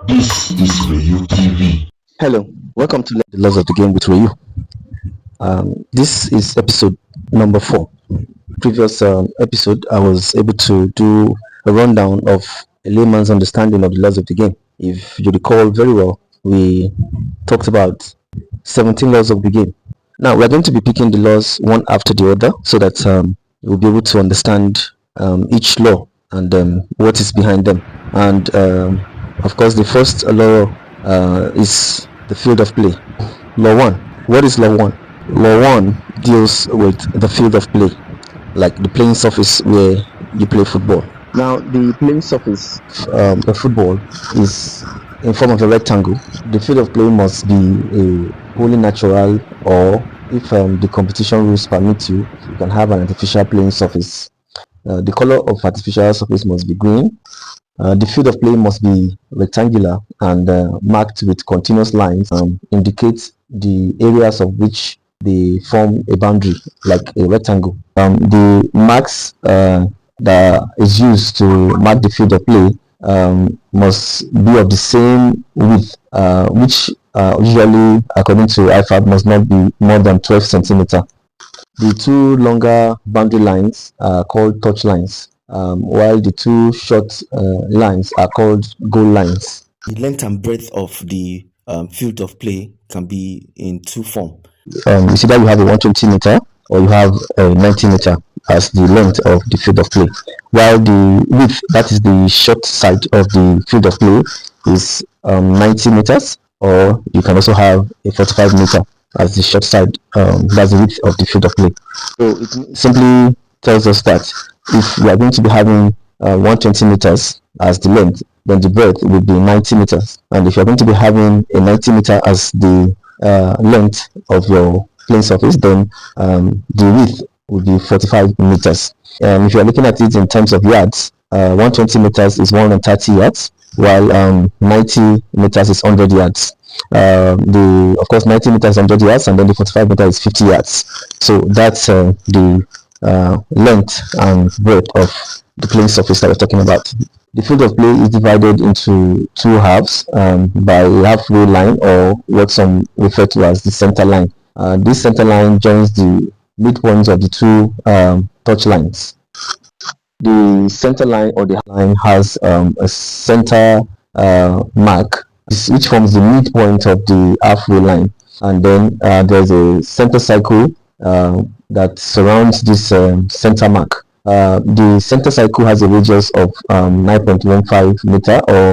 This is Rayu TV. Hello, welcome to Learn the Laws of the Game with Rayu. This is episode number 4. Previous episode, I was able to do a rundown of a layman's understanding of the laws of the game. If you recall very well, we talked about 17 laws of the game. Now, we're going to be picking the laws one after the other so that you'll be able to understand each law and what is behind them. And of course, the first law is the field of play. Law 1. What is Law 1? Law 1 deals with the field of play, like the playing surface where you play football. Now, the playing surface of football is in form of a rectangle. The field of play must be a wholly natural, or if the competition rules permit you, you can have an artificial playing surface. The color of artificial surface must be green. The field of play must be rectangular and marked with continuous lines indicate the areas of which they form a boundary, like a rectangle. The marks that is used to mark the field of play must be of the same width, which usually, according to IFAB, must not be more than 12 centimeter. The two longer boundary lines are called touch lines, while the two short lines are called goal lines. The length and breadth of the field of play can be in two forms. You see that you have a 120 meter or you have a 90 meter as the length of the field of play, while the width, that is the short side of the field of play, is 90 meters, or you can also have a 45 meter as the short side, that's the width of the field of play. So it simply tells us that if we are going to be having 120 meters as the length, then the breadth will be 90 meters. And if you're going to be having a 90 meter as the length of your playing surface, then the width will be 45 meters. If you're looking at it in terms of yards, 120 meters is 130 yards, while 90 meters is 100 yards. Of course, 90 meters is 100 yards, and then the 45 meters is 50 yards. So that's the length and breadth of the playing surface that we're talking about. The field of play is divided into two halves by a halfway line, or what some refer to as the center line. This center line joins the midpoints of the two touch lines. The center line or the line has a center mark, which forms the midpoint of the halfway line, and then there's a center circle that surrounds this center mark. The center circle has a radius of 9.15 meter, or